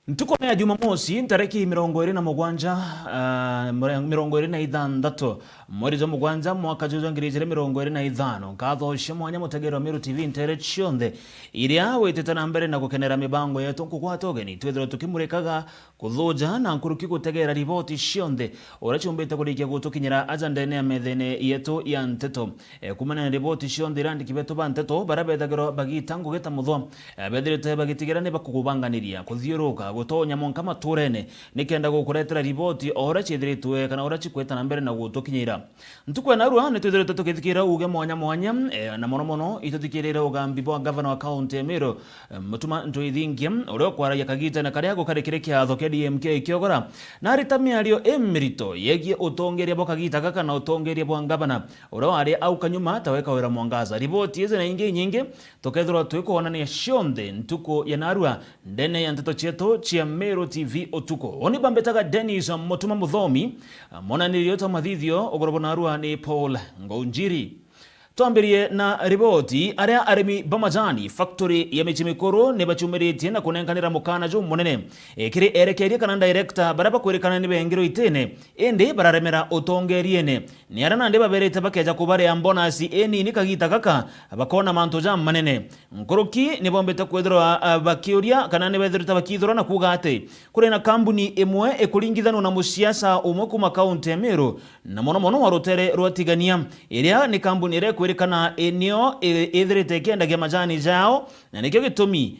Ntuko ya Jumamosi tariki 27 mweri wa mugwanja mwaka wa 2025 nkathosha mwanya mutegero Miru TV Internet cionthe iria witete mbere na gukenera mibango yetu nkukwata ugeni twithira tukimurikaga kuthuja na nkuruki gutegera riboti cionthe ura chumbite kurikia gutukinyira ajandene ya methene yetu ya nteto kumana na riboti cionthe irandiki betu ba nteto bara bethagiro bagitangu geta muthwa bethirite bagitigira ne bakugubanganiria kuthiuruka gutonya monka maturene nikenda gukuretera riboti ora chithiritwe kana ora chikweta na mbere na gutukinyira ntukwe narua ne twithirite tukithikira uge mwanya na mono ituthikirira ugambi bwa governor wa county ya Miru mutuma ntuithingia uria kwaragia kagita na karia gukarikire kiatho kia DMK kiogora na aritamia alio emirito yegie utongeria bwa kagita kaka na utongeria bwa governor uria wari au kanyuma taweka wira mwangaza riboti hizi na nyingi tukethirwa twikuonania cionthe ntuko ya narua ndene ya nteto chetu chia Miru TV utuko oni bambetaga Dennis mutuma muthomi monanirio ta mathithio ogorobo narua ni Paul Ngonjiri. Tuambirie na riboti aria arimi bamajani factory ya michimikoro ne bachumiritie na kunenkanira mukana jo munene kiri erekeria kana director baraba kwirikana ni bengiro itene ende bararemera utongeriene ni arana nde baberete bakeja kubare ya bonus eni ni kagita kaka bakona manto jam manene nkoroki ni bombeta kwethirwa bakiuria kana ne bethirita bakithora na kuga ate kuri na kambuni emwe ekuringithano na musiasa umwe kuma county ya Miru na mono warotere rwatigania iria ni kambuni ire kwirikana eneo ithirite kiendagia majani jao na nikio gitumi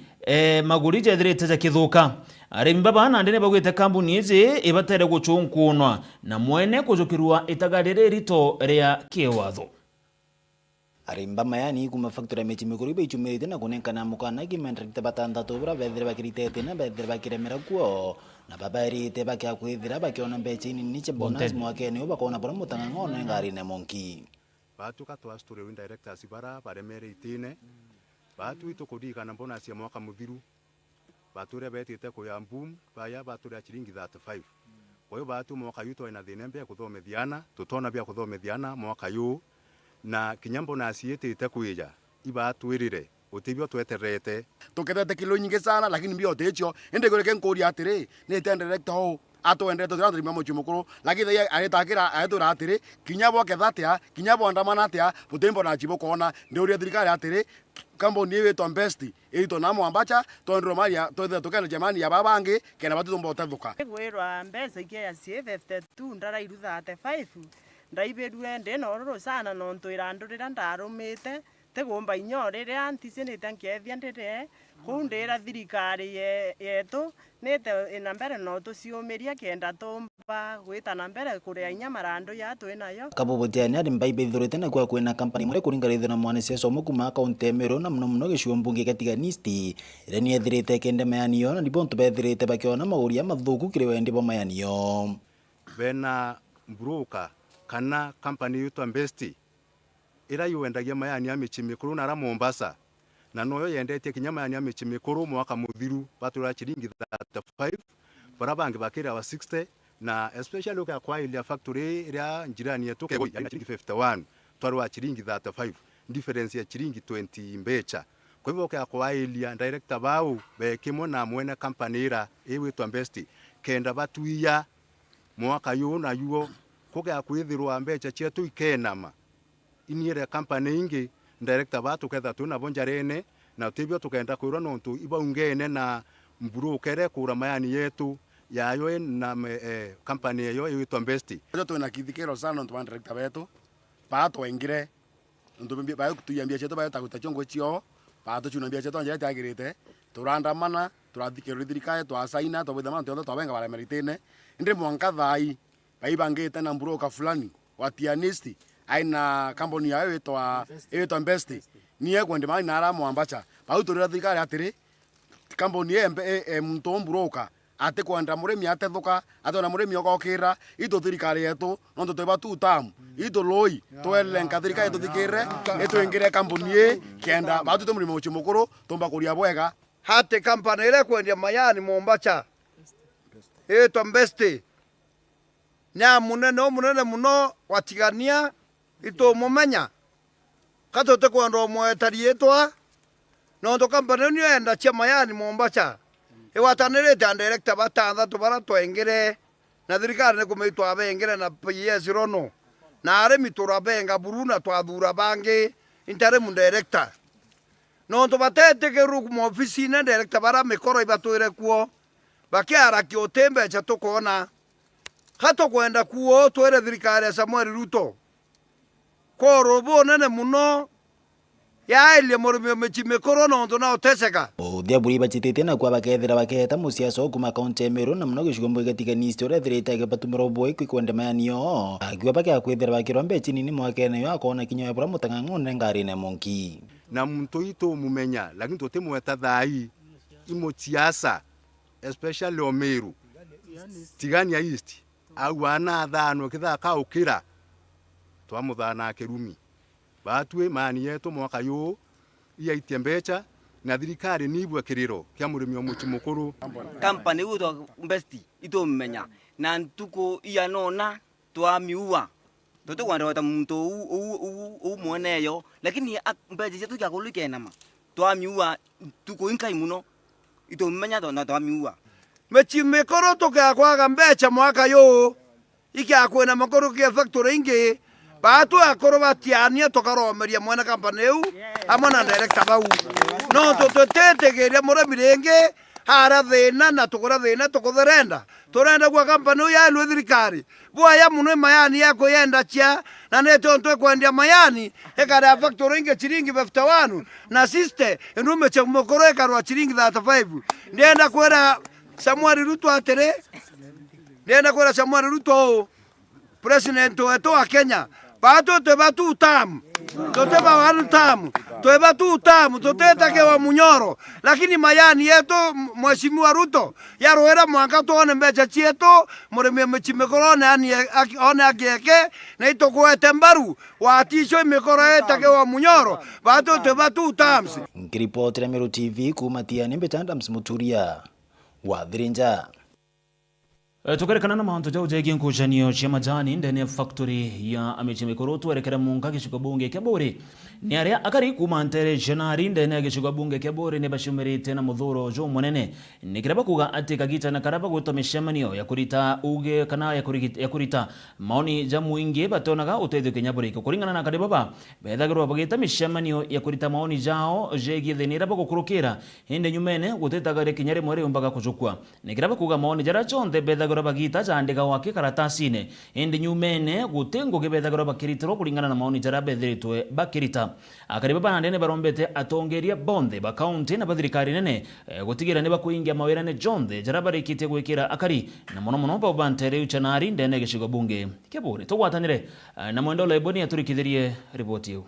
magurije ithirite za kithuka arimi baba na ndene bagwite kambuni izi ibatere guchunkunwa na mwene kujukirwa itagarire rito ria kiwatho arimba mayani kuma factory ya michimikoro ibe ichumirite na kunenkana mukana gimenrite batandatu bura bethire bakiritete na bethire bakiremera kuo na babarite bakiakwithira bakiona mbecha nini che bonus mwakeni ubakona bora mutang'ang'ono ngari ne monki batu katwa story win directors bara baremere itine batu itukudika na bonus ya mwaka muthiru bature betite kuyambum baya bature chiringi 35 kwa hiyo batu mwaka yuto ina thinembe ya kuthomethiana tutona bia kuthomethiana mwaka yu na kinyambo na asiete kuija ibatu irire utibio tweterete tukethete kilo nyingi sana lakini mbio techo ende goreke nkori atire ne tende director ho ato ende to thira mamo chimukuru lakini ayetakira ayetura atire kinyabo kethatia kinyabo andamana atia butembo na chibo kona ndio thirikari atire kamboni yetu best ito namo ambacha tondro maria to tukana jamani ya babange kena batu tombo tathuka gwirwa mbesa ikia ya C52 ndara iru 35 ndaiberu ende nororo sana no ntwira ndurira ndarumite tegomba inyorere antisi nite nkethia ndire kundira thirikari yetu nite ina mbere no tuciumiria kenda tumba gwita na mbere kuria inya marando ya twinayo kabobotiani arimba ibethurite na kwa kwina company mwe kuringarithio na mwane cia somo kuma county Miru na muno giciwa mbunge gatiganisti ire ni ethirite kende mayanio na ndipo ntubethirite bakiona maguria mathuku kiri wendi bo mayanio bena broker kana company yuto besti ira yuendagia mayani ya michimikuru na ra Mombasa na noyo yendetie kinyama ya michimikuru mwaka muthiru batura chiringi 35 barabangi bakira wa 60 na especially uka kwa ile factory ira njirani yetu kego ya chiringi 51 twarwa chiringi 35 difference ya chiringi 20 mbecha kwa hivyo kwa ile director bau bekimo na mwene company ira iwitwa besti kenda batuia mwaka yu na yuo kuga kwithirwa mbecha chetu ikenama iniere company ingi director batu ketha tuna bonjarene na tibio tukenda kwirwa nontu ibaungene na mburukere kura mayani yetu yayo na company yo yitwa besti tuna kithikero sana ntu director betu pato wengire ntu bimbi bayo kutuyambia chetu bayo takutachongo chio pato chuna mbia chetu njete agirite turandamana turathikero thirikari twasaina tobithama ntu twabenga bara meritene ndire mwanka thai baibangite na mburuka fulani watianisti aina company yayo itwa besti niye kwende mani nara mwambacha bauturira thikari atiri company muntu mburuka ate kwenda murimi atethuka atona murimi ogokira ito thirikari yetu no tuteba tu tamu ito loi twelenka thirikari tuthikire etwingire company kenda batu tumuri mochi mukuru tumba kuria bwega hate company ile kwenda mayani Mombasa itwa besti nya munene muno watigania ito mumenya katote kwando mwetari etwa no to company ni enda chia mayani Mombasa iwatanirite a director batanthatu bara twengire na thirikari ni kumitwa bengire na PS rono na arimi turabenga buruna twathura bangi interim director no to batete ke ru mu office na director bara mikoro ibatwire kuo bakiara ki otembe cha tukona hato kwenda kuo twere thirikari Samuel Ruto koro bonene muno ya ile morumio mechimekoro no ndo na oteseka uthia buri bachitete na kwa bakethera baketa musiaca okuma kaunti Meru na muno gicigombo gatiganiste uria thirite gipatumira boi kwikwende mayanio akiwa bakia kwethera bakirwa mbechi nini mwakene yo akona kinyo bura mutang'ang'one ngari ne monki na muntu ito mumenya lakini totemweta thai imo siasa especially Omeru Tigania East au ana thano kithaka ukira twamuthana kirumi batwe mani yetu mwaka yu iaitie mbecha na thirikari nibwe kiriro kia murimi omuchi mukuru company uto Best ito mmenya na ntuko iya nona twamiua toto kwanda muntu u muoneyo lakini mbecha zetu kya kulikena ma twamiua tuko inkai muno ito mmenya na twamiua mechimekoro toka kwaga mbecha mwaka yu ikia kwena makoro kia factory ingi batu akoro batiania tokaromeria mwana company eu amana director bau no totete geria mora mirenge hara thina na tukora thina tukutherenda turenda kwa company ya lwe thirikari boya muno mayani yako yenda chia na neto ntwe kwendia mayani ekara factory inge chiringi 51 na siste enume cha mokoro ekarwa chiringi 35 ndenda kwera Samuel Ruto atere ndenda kwera Samuel Ruto president wetu wa Kenya batu tebatu tamu toteba wanu tamu tebatu tamu toteta ke wa munyoro lakini mayani yetu mheshimiwa Ruto yaroera mwaka tuone mbecha chieto muremie mechimekoro ani one ageke na itokwete mbaru watisho imekoro etake wa munyoro batu tebatu tamu ngiripoti Meru TV kumatia nimbe tanda msimuturia wa Thirinja. Tukarekana na mahantu jau jegi nkujanio cia majani ndani ya factory ya amechimekoro twerekera munga gicigo bunge kia Buri ni aria akari kuma ntere Januari ndani ya gicigo bunge kia Buri ni bashumirite na muthuro jo munene nikiraba kuga ati kagita na karaba gwitwa mishemanio ya kurita uge kana ya kurita maoni ja muingi batonaga uteithio Kenya Buri kuringana na kare baba bethagirwa bagita mishemanio ya kurita maoni jao jegi thinira bagukurukira hinde nyumene gutetaga Kenya rimwe umbaga kucukwa nikiraba kuga maoni jara chonde bethagirwa bagita jandika wake karatasine indi nyumene gutengo gebethagirwa bakiritiro kuringana na maoni jara bethiritwe bakirita akari baba ndene barombete atongeria bonde ba county na bathirikari nene gutigira ne bakuingia mawira ne jonde jara barikite gwikira akari na mono baba ntere uchanari ndene gicigo bunge kebure tugwatanire na mwendolo eboni aturikithirie ripoti yu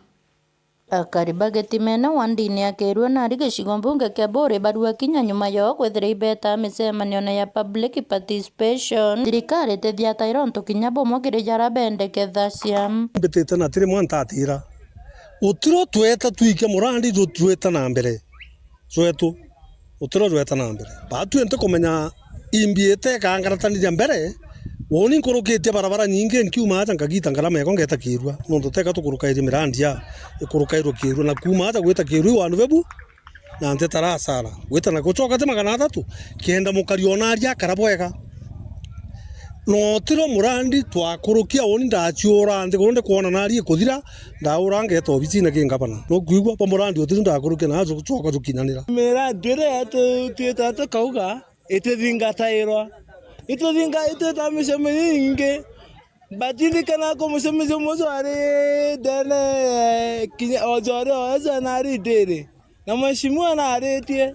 akari bageti mena wandini akerwa na gicigo bunge kia Buri barua kinya nyuma yo kwethira ibeta micemanio na ya public participation thirikari tethia taironto kinya bomogire jara bendeketha ciam mbetete na tiri mwantatira utiro tweta tuike murandi tweta na mbere twetu utiro tweta na mbere batu ente kumenya imbiete kangarataniria mbere woni nkurukitie barabara nyingi nkiuma aja ngagita ngarama yako ngeta kirwa nondo teka tukurukaire mirandia ikurukairwo kirwa na kuma aja gweta kirwa wanu bebu na ante tarasara gweta na gucoka te 300 kenda mukarionaria karabwega no tiro murandi twakurukia woni ndachiura ndi gonde kuona nari kuthira ndaura ngeta obisi na kingapana no kuigwa pa murandi otiri ndakurukia na ajo gucoka tukinanira mirandi ria tu kauga itithingatairwa ito tamiseme inge batili kana ko museme mozare dene kinya ojore oza nari dere na mheshimiwa na aretie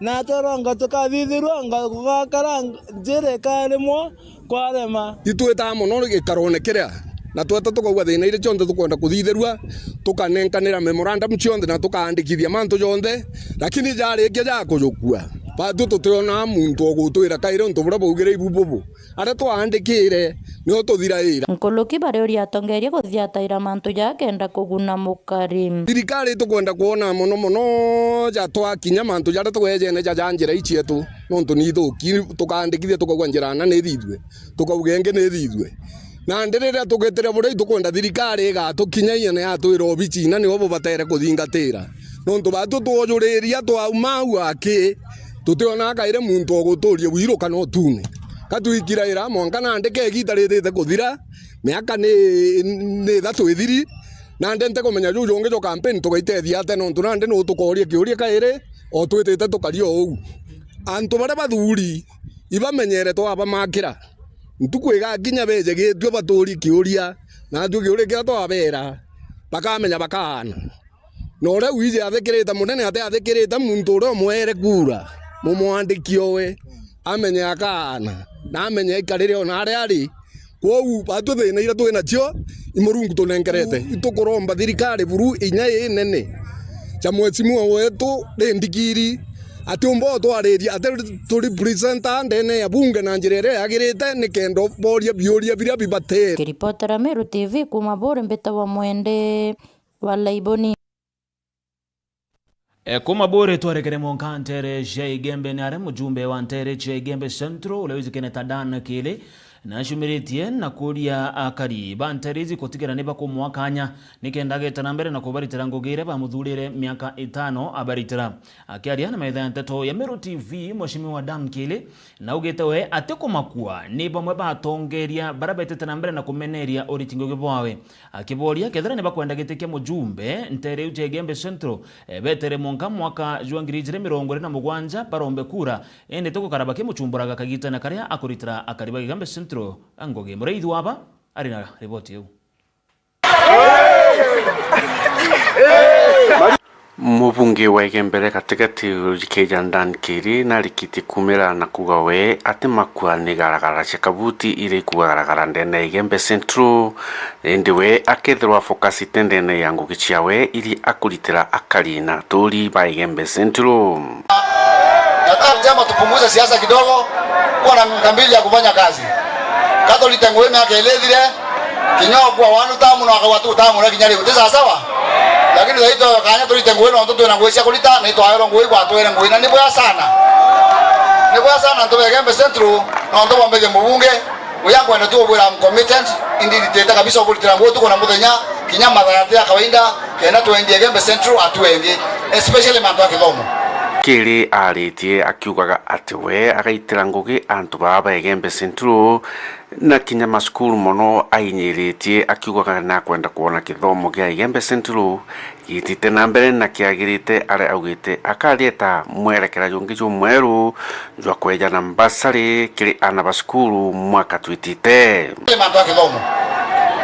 na toronga tukathithirwa ngakara jere kalemo kwarema itweta muno gikarone kiria na tweta tukauga thina ire chonde tukwenda kuthithirwa tukanenkanira memorandum chonde na tukaandikithia mantu jonde lakini jari kia ja kujukua batu tutiona muntu ogutwira kaire ntu bura baugire ibububu ara twandikire ni tuthiraira nkuluki bari atongeria guthiataira mantu ja kenda kuguna mukari thirikari tukwenda kuona muno ja twakinya mantu jara twejene ja njira ichietu nontu ni thuki tukandikithia tukauga njira na ni thithwe tukauga nge ni thithwe na ndirira tugetere bura tukwenda thirikari ga tukinyaia na ya twira obici na ni obo batere kuthingatira nontu batu twojuriria twauma au aki tutiona kaire muntu oguturia wiro kana otune katwikiraira mwanka nandike gitarite kuthira miaka ni thatu ithiri nande nte kumenya juju ngijo campaign tugaitethia ate no ntunande no tukoria kiuria kaire o twitite tukario ou antu bare bathuri ibamenyere twaba makira ntukwiga nginya beje gitwe baturi kiuria na ndu kiuria kia twabera bakamenya bakana no re wije athikirite munene ate athikirite muntu ro mwere kura mumwandikio we amenya akana na amenya ikarire ona ari ari kwou batu thina ira twina cio imurungu tunengerete itukuromba thirikari buru inya nene cha mwezi mwa wetu ndikiri ati umbo twariria ati turi presenter ndene ya bunge na njirere yagirite ni kendo boria bioria biria bibate. Kiripotera Meru TV kuma Bore Mbeta wa Mwende wa Laiboni. Kuma Bore twarekere Mwanka Ntere Cheigembe nare mujumbe wa Ntere Cheigembe Central ulewizikene tadan kile na shumiritie na kuria akari banterizi kutigera niba ku mwakanya nikenda getana mbere na kubaritira ngogire ba muthurire miaka 5 abaritira akiaria na maitha nteto ya Meru TV moshimi wa Dan Kile na ugete we atiko makua niba mwe batongeria barabetete na mbere na kumeneria oritingo bwawe akiboria kethera niba kwenda gitike mujumbe Ntere Cheigembe Central betere Mwanka mwaka juangirijire 27 barombe kura ende toko karabake muchumburaga kagita na karia akuritira akariba Cheigembe Central angoge mureithi waba arina ripoti yo Mubunge wa Igembere katikati Kejan Dan Kiri na rikiti kumira na kugawe ati makua ni garagara chakabuti ile kugaragara ndene Igembe Central ndiwe akethirwa focus tendene yangu kichiawe ili akuritira akalina tori ba Igembe Central. Nataka jama tupunguze siasa kidogo kuwa na mkambili ya kufanya kazi. Katoli tenguwe miaka ilethire kinyogwa wanu tamu na wakawatu tamu na kinyari kutisa sawa. Lakini zaito kanya tuli tenguwe na watoto na nguesha kulita na ito ayoro nguwe kwa tuwe na nguwe na niboya sana. Niboya sana ntobe Igembe Central na watoto wambege mbunge uyangu wana tuwa bwela committed indi diteta kabisa kulitira nguwe tuko na muthenya kinyama dhayate ya kawaida kena tuwendi Igembe Central atuwendi especially mantu wa Kithomo. Kiri aritie akiugaga ati we agaitira ngugi antu baba Igembe Central na kinya maskuru mono ainyiritie akiugaga na kwenda kuona kithomo gia Igembe Central gitite na mbere na kiagirite are augite akarieta mwerekera jungi mweru jwa kweja na mbasari kiri ana baskuru mwaka twitite mantu wa Kithomo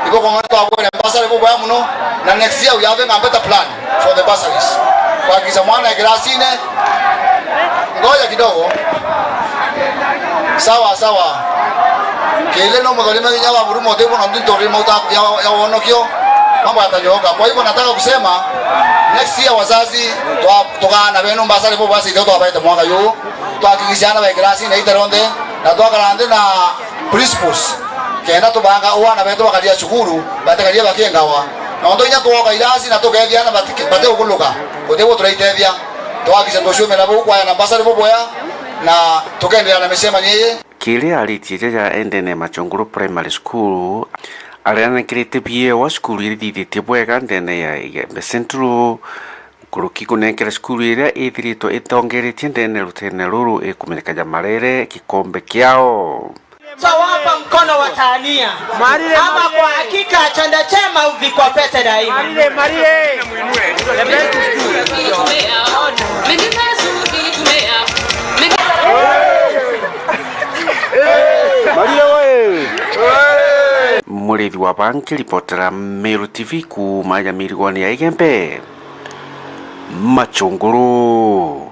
ibo kwa mtu wa mbasari bwa muno na next year we have a better plan for the bursaries kwa kisa mwana grasine ngoja kidogo sawa sawa kile no mgalima nyawa burumo debo na ndintori mauta ya wonokio mambo yatajoka. Kwa hivyo nataka kusema next year wazazi tokana beno mbasale bo basi ndio twabaita mwaka yo twakikishana ba grasine itaronde na twakalande na principles kenda tubanga uwana beto bakalia shukuru batakalia bakengawa na ndo nya twoka ilasi na tokedia na bate ukuluka odebo turaitethia twakisha toshume na bo kwa na basari bo boya na tokendelea na mesema nyeye kile alitie ja endene Machunguru Primary School ariana kirete bie wa school iri tibwega ndene ya Igembe Central kuruki kunekera school ira ithirito itongeretie ndene rutene ruru ikumenyeka jamarere kikombe kiao tawapa mkono wa tania ama kwa hakika chanda chema uvikwa pete daima Marie Murethi wa banki ripotera Meru TV ku maya mirigoni ya Igembe Machunguru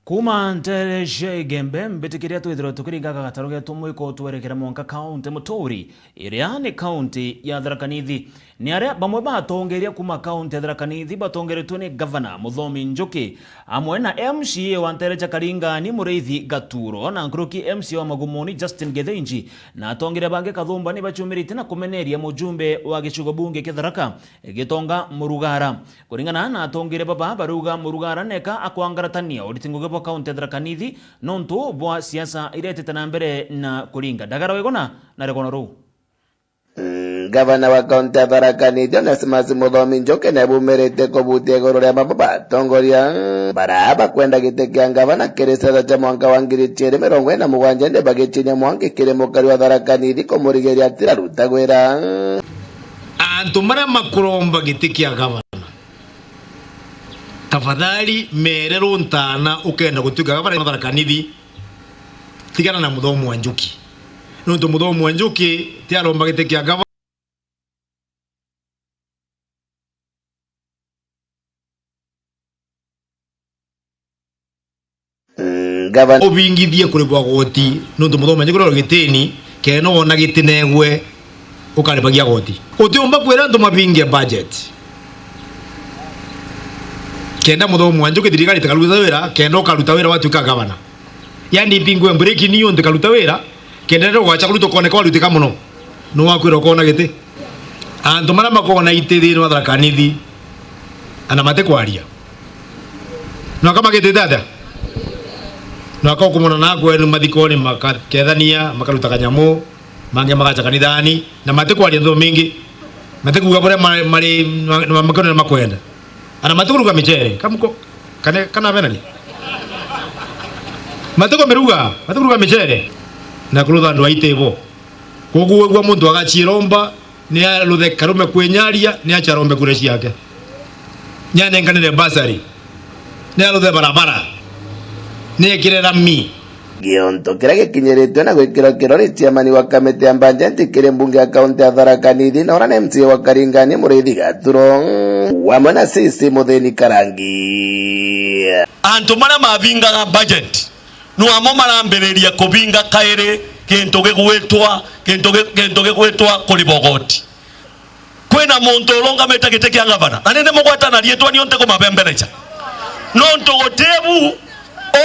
Kuma Ntere Cheigembe mbitikiria twithiro tukiringaga gataro ge tumwiko twerekera Mwanka county mutori iria ni county ya Tharaka Nithi ni aria bamwe batongeria kuma county ya Tharaka Nithi batongeretwo ni governor Muthomi Njuki amwe na MCA wa Ntere Chakaringa ni Mureithi Gaturo na nkuruki MCA wa Magumoni Justin Gethenji na atongere bange Kathumba ni bachumirite na kumeneria mujumbe wa gichugo bunge kia Tharaka gitonga Murugara kuringana na atongere baba baruga Murugara neka akwangaratania oritingo bwa county ya Tharaka Nithi nonto bwa siasa iretete na mbere na kuringa dagara wegona na rekono ru Gavana wa kaunti ya Tharaka Nithi Onesmus Muthomi Njoki nebumirite kubutia iguru ria mababa atongoria baraba kwenda gite kia gavana kirisatha cha mwaka wa 2027 ndi bagichinya mwangi kiri mukari wa Tharaka Nithi kumurigeria tiraruta gwira antu maria makuromba gite kia gavana tafadhali merero ntana ukenda gutuika gavana wa Tharaka Nithi tigana na Muthomi wa Njoki nuntu Muthomi wa Njoki ti aromba gite kia gavana gavana obingithie kuri bwa goti nuntu Muthomi wa Njoki ro gitini keno wona gitinegwe ukaribagia goti utiumba kwira ndu mabinge budget kenda Muthomi wa Njoki thirikari takaruta wira kenda ukaruta wira watuika gavana yani pingwe breaki niyo ndikaruta wira kenda ro gwacha kuruta kone kwa rutika muno no wakwira kona gite antu mara makona itithiri wa Tharaka Nithi ana mate kwaria no kama gite dada no akakumona na kwenu mathikoni makethania makaruta kanyamu mange magacha kanithani na mate kwaria ndo mingi mate kuga bore mari makona makwenda ana mate kuruga michere kamuko kana venani mate ko meruga mate kuruga michere na kurutha andu aitebo koguo gwa muntu agachiromba ni aruthe karume kwenyaria ni acharombe kure ciake nyane nganire basari ni aruthe barabara ni ekirera mi gionto kira gikinyiritwe na gwikira kirori chairman wa kamiti ya budget kiri mbunge ya kaunti ya Tharaka Nithi na ona MC wa Karingani Muriithi Gaturo wamana sisi Muthini Karangi antu maria mavinga budget no amo marambereria kubinga kaire kintu gigwitwa kuri bogoti kwina muntu ulongamete gite kia gavana na nene mugwatana rietwa ni onte kumabemberecha no ntogotebu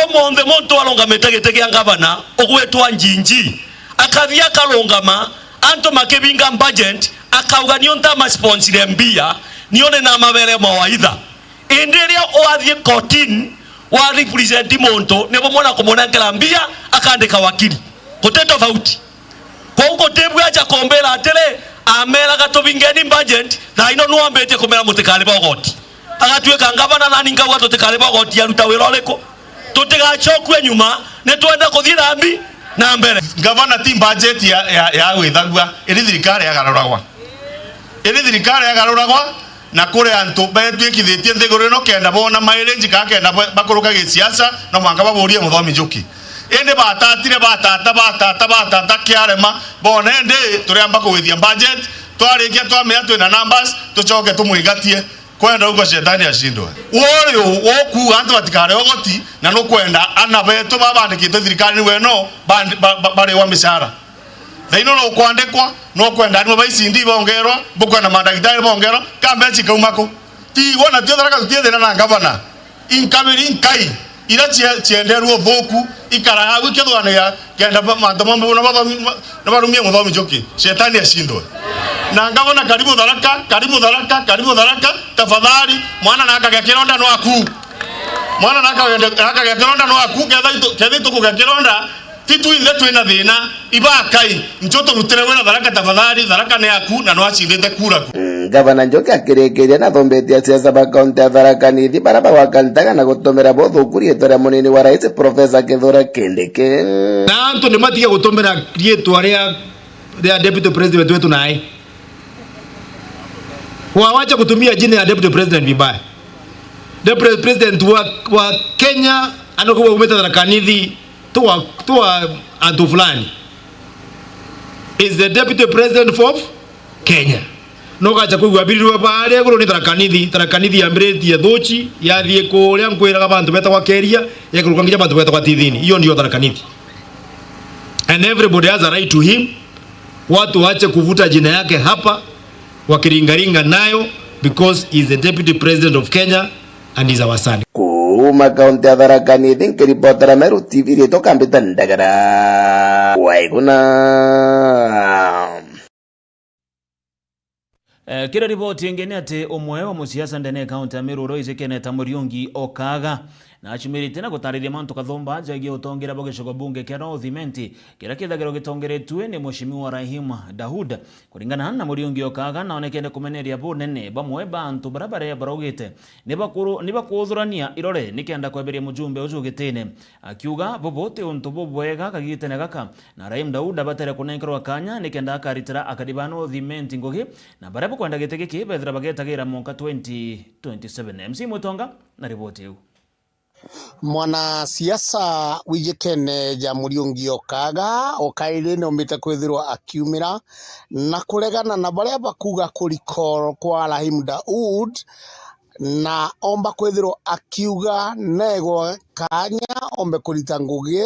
omonde muntu alongamete gite kia gavana ogwetwa njinji akathia kalongama anto makebinga budget akauga ni onta ma sponsor mbia nione na mabere mawaidha enderia oathie kotini wa represent muntu nebo mona kumona ngela mbia akaandika wakili kote tofauti kwa uko tebu acha kombela atele amela gatobingeni budget na ino nuambete komera mutekale bogoti agatweka ngabana nani ngawa totekale bogoti ya rutawero leko totega chokwe nyuma ne twenda kuthira ambi na mbere gavana team budget ya withagua iri thirikari ya garuragwa na kure antu betwikithitie nthiguru no kenda bona mairenji ka kenda bakuruka gisiasa no mwanga baburie Muthomi Njoki ende batata kiarema bona ende turiamba kuwithia budget twarikia twamenya twina numbers tucoke tumwigatie kwenda uko shetani ashindwe woyo woku antu batikare ogoti na no kwenda anabeto babandikite thirikari weno bari wa mishara Daino no kwandikwa no kwenda ni baicindi bongerwa bukwa na mandagitari bongerwa kambechi kaumako ti wona tio Tharaka tutiethe na gavana inkabiri inkai ira chienderwo thoku ikara gwikethwana ya kenda manto mambo na barumie Muthomi Njoki shetani ashindwe na gavana karibu Tharaka tafadhali mwana na akaga kironda no aku mwana na akaga kironda no aku ketha tukuga kironda titu ile twina thina ibakai njoto rutere wena Tharaka tafadhali Tharaka ne aku na no acindite kura gavana Njoki akirekeria na thombetia siasa ba kaunti ya Tharaka Nithi baraba wakantaga na gutomera bothuku rietwa munini wa rais Professor Kithure Kindiki na antu ni matiga gutomera rietwa ria deputy president wetu naye wawacha kutumia jina ya deputy president vibaya. Deputy president wa Kenya anakuwa umeta Tharaka Nithi tuwa antu fulani is the deputy president of Kenya no gacha kuigwa birirwa baare guru ni Tharaka Nithi ambireti ya thochi ya thie kuria nkwiraga bantu beta kwa keria ya kurukangira bantu beta kwa tithini hiyo ndio Tharaka Nithi and everybody has a right to him. Watu waache kuvuta jina yake hapa wakiringaringa nayo because he is the deputy president of Kenya and is our son. Kuma kaunti ya Tharaka Nithi nkiripotera Meru TV rito kambita ndagara waiguna kira ripoti ingine ati umwe wa musiasa ndene kaunti ya Meru Royce Kenneth Muriungi okaga na achumirite na gutariria mantu kathomba jagie utongira bogeshogo bunge kia North Imenti kira kithagiro gitongeretwe ni Mheshimiwa Rahim Daud kuringana na Muriungi Okaga na onekende kumeneria bunene bamwe bantu barabara barogite ni bakuthurania irore nikenda kweberia mujumbe ujugitene akiuga bobote untu bobwega kagitene gaka na Rahim Daud abatere kunenkerwa kanya nikenda akaritira akadiba North Imenti ngogi na barabo kwenda gitege kibethira bagetagira mwaka 2027. MC Mutonga na ripoti hiyo. Mwana siasa wijikene ja Muriungi Okaga okaire no mbite kwithirwa akiumira na kuregana na baria bakuga kurikoro kwa Rahim Daud na omba kwithirwa akiuga nego kanya ombe kurita ngugi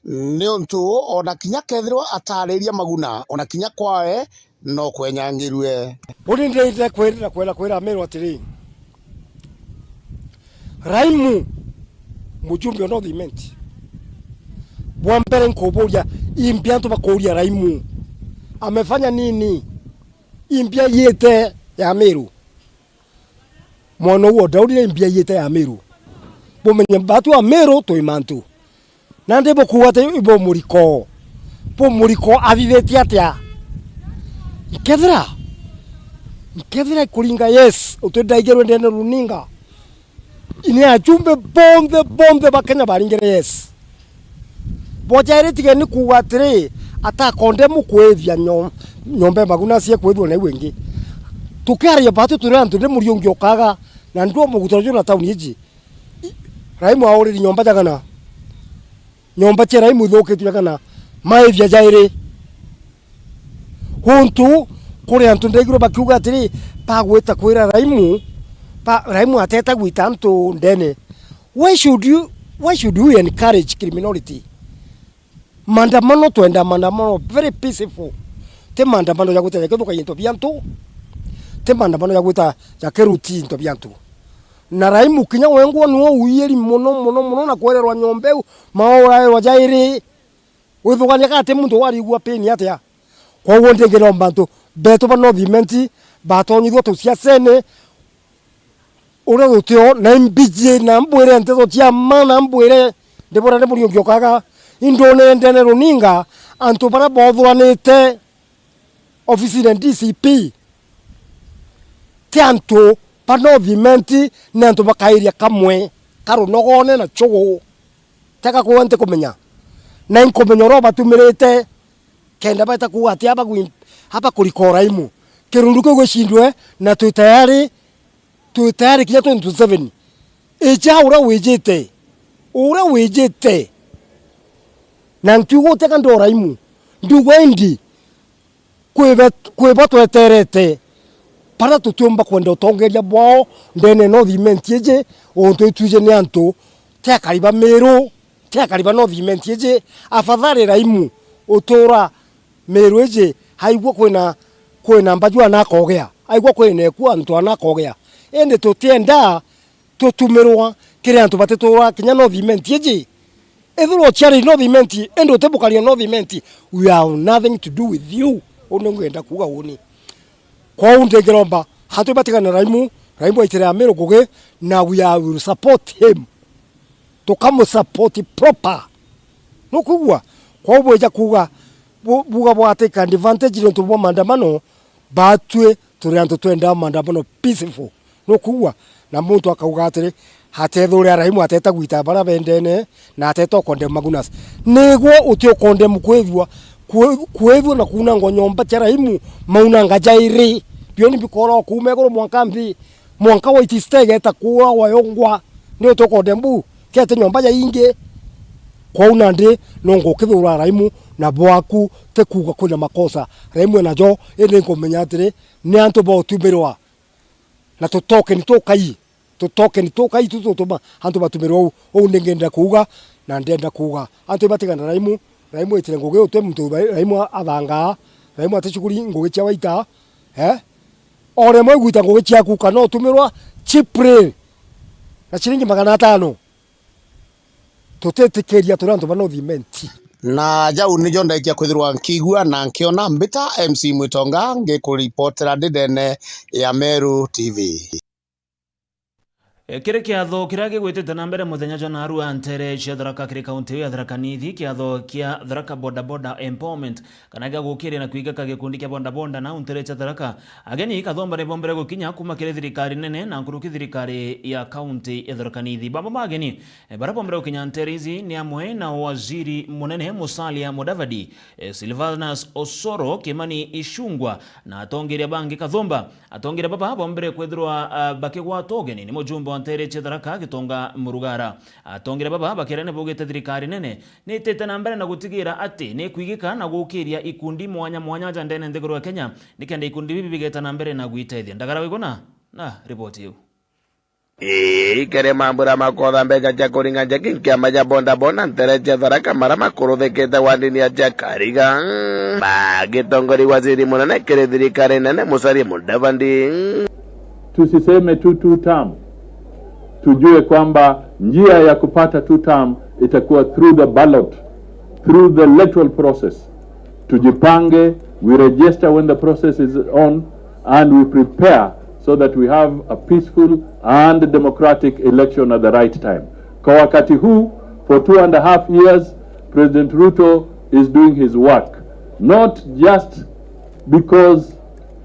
ni untu ona kinya kethirwa atariria maguna ona kinya kwae no kwenyangirwe uri ndeite kwira Meru atiri Rahim mujumbe wa North Imenti bwambere nkoboria imbia ntu bakoria Rahim amefanya nini imbia yete ya Meru mwana uo Daudi imbia yete ya Meru bomenye batu wa Meru to imantu nande bokuwate ibo muriko aviveti atia nkethira kuringa yes utodaigerwe ndene runinga ini ajumbe bombe bakenya baringere yes bojaire tigeni kuwa 3 ata kondemu kwethia nyombe maguna cie kwethwo na wengi tukiaria batu turantu ndi Muriungi Okaga na ndo mugutojo na town iji Rahim auriri nyomba jagana nyomba che Rahim thoketio jagana maithia jaire huntu kuri antu ndeigiro bakiuga atiri pagweta kwira Rahim ateta gwita antu ndene. Why should you encourage criminality? Mandamano twenda mandamano very peaceful. Te mandamano ya gwita yakebuka yinto biantu. Te mandamano ya gwita yakeruti into biantu. Na Rahim kinya wengo nuo uyeri mono na kwererwa nyombeu maora wa jairi. Withugania kate muntu wari gwa peni atia. Kwa wonde ngero mbantu beto ba North Imenti batonyithwo tucia sene ura gutio na mbije na mbwire ntezo cia mana mbwire ndibora ne Muriungi Okaga indone ndene runinga antu bara bothwanite ofisi na DCP tiantu pa North Imenti na antu bakairia kamwe karunogone na chogo taka kuwente kumenya na inkomenya ro batumirite kenda baita kuwa ati hapa kurikora Rahim kirunduko gwishindwe na tutayari kinya 27 eja ura wijete na nkiugo teka ndo Rahim ndugwendi kweba tweterete para tutumba kwenda utongeria bwao ndene North Imenti eje onto tuje ni antu tekariba Meru tekariba North Imenti eje afadhali Rahim utura Meru eje haigwa kwena mbajua nakogea haigwa kwena ku antu anakogea ende tutienda tutumirwa kire antu batetura kinya North Imenti eje ethuro chari North Imenti endo tebukaria North Imenti we have nothing to do with you onongenda kuga woni kwa undegeromba hatu batigana Rahim aitira Meru kuge na we will support him to come support proper no kugwa kwa bweja kuga buga bwate advantage no tubo mandamano batwe turianto twenda mandamano peaceful no kuwa na muntu akauga atiri hatethura Rahim ateta gwita bara bendene na ateta konde magunas nego utio konde mukwethwa kwethwa na kuna ngonyomba cha Rahim mauna ngajairi bioni bikoro kumegoro mwanka wa itistege takuwa wayongwa ni utokonde mbu kete nyomba ya inge kwa unande nongo kithura Rahim na bwaku te kuga kuna makosa Rahim na jo ene ngomenya atire ni antu bo tumirwa na tutoke ni tokai tutuma antu batumirwa o ndengenda kuga na ndenda kuga antu batigana Rahim itire ngugi utwe muntu Rahim athanga Rahim atachukuri ngugi cha waita ore mwe gwita ngugi cha kuka no tumirwa chipre na chiringi 500 tutetikeria turantu ba North Imenti na jau nijo ndaikia kwithirwa nkigua na nkiona mbita MC Mutonga ngikuripotera ndene ya Meru TV. Kire kiatho kirage gwitete na mbere muthenya John Arua Ntere cia Tharaka kiri kaunti ya Tharaka Nithi kiatho kia Tharaka Boda Boda Empowerment kana ga gukiria na kuigaka gikundi kia Boda Boda na Ntere cia Tharaka ageni ikathomba re bombere gukinya kuma kire thirikari nene na nkuruki thirikari ya kaunti ya Tharaka Nithi baba mageni bara bombere gukinya Ntere izi ni amwe na waziri munene Musalia Mudavadi Silvanus Osoro Kimani Ishungwa na atongeria bangi kathomba atongeria baba bombere kwethirwa bakigwa togeni ni mujumbe Ntere cia Tharaka gitonga Murugara atongera baba bakirane bugete thirikari nene ni tete na mbere na gutigira ati ni kwigika na gukiria ikundi mwanya mwanya jandene nthiguru ya Kenya nikende ikundi bibi bigeta na mbere na guiteithia ndagara wigona na report hiyo ikere mambura makotha mbeca cia kuringa njeki kiama gia Boda Boda Ntere cia Tharaka mara makuruthikite wandini ya Jakariga magitongori waziri munene kiri thirikari nene Musalia Mudavadi. Tusiseme two term, tujue kwamba njia ya kupata two term itakuwa through the ballot, through the electoral process. Tujipange, we register when the process is on, and we prepare so that we have a peaceful and democratic election at the right time. Kwa wakati huu, for 2.5 years, President Ruto is doing his work, not just because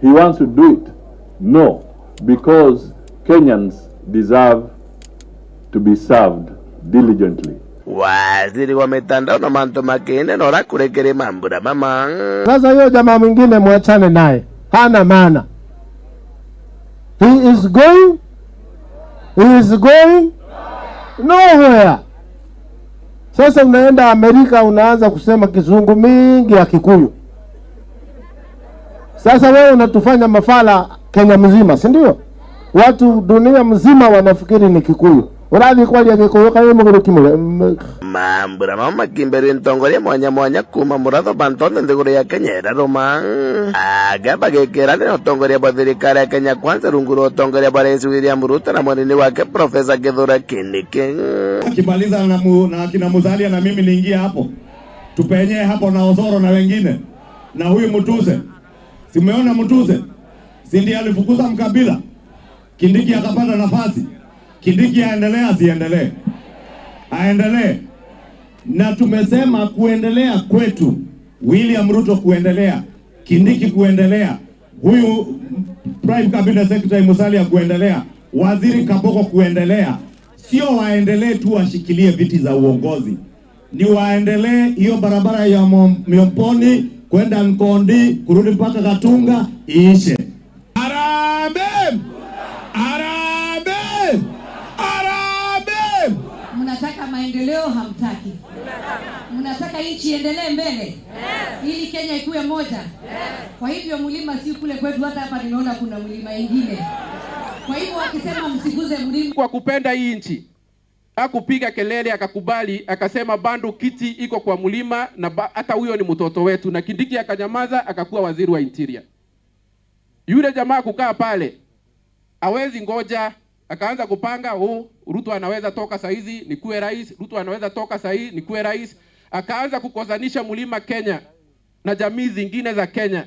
he wants to do it, no, because Kenyans deserve to be served diligently. Waziri wa mitandao na manto makine nora kurekere mambura mama. Sasa hiyo jamaa mwingine mwachane naye, hana maana. He is going nowhere. Sasa unaenda Amerika unaanza kusema kizungu mingi ya Kikuyu. Sasa wewe unatufanya mafala Kenya mzima, si ndio? Watu dunia mzima wanafikiri ni Kikuyu. Uradhi kwa ya Kikuyu kama muguru kimule. Mambura mama kimbere ntongoria mwanya mwanya kuma muratho bantonde nthiguru ya Kenya Roma. Agaba gekera ni ntongoria bwa thirikari ya Kenya Kwanza runguru ntongoria bwa Rais William Ruto na mwanini wake Profesa Kithure Kindiki. Akimaliza na kina Musalia na mimi niingia hapo. Tupenye hapo na Osoro na wengine. Na huyu Mutuse. Simeona Mutuse. Si ndiye alifukuza Mkabila. Kindiki akapata nafasi. Kindiki asiendelee. Aendelee. Na tumesema kuendelea kwetu, William Ruto kuendelea, Kindiki kuendelea, huyu Prime Cabinet Secretary Musalia kuendelea, Waziri Kaboko kuendelea. Sio waendelee tu washikilie viti za uongozi. Ni waendelee hiyo barabara ya Miomponi kwenda Nkondi kurudi mpaka Katunga iishe. Harambee! Harambee! Harambee! Mnataka maendeleo, hamtaki. Mnataka nchi iendelee mbele ili Kenya ikuwe moja. Kwa hivyo mlima si kule kwetu, hata hapa ninaona kuna mlima ingine. Kwa hivyo wakisema msiguze mlima, kwa kupenda hii nchi hakupiga kelele, akakubali, akasema bado kiti iko kwa mlima na hata huyo ni mtoto wetu, na Kindiki akanyamaza, akakuwa waziri wa interior. Yule jamaa kukaa pale hawezi ngoja, akaanza kupanga, Ruto anaweza toka saizi nikuwe rais, Ruto anaweza toka saizi nikuwe rais. Akaanza kukozanisha mlima Kenya na jamii zingine za Kenya.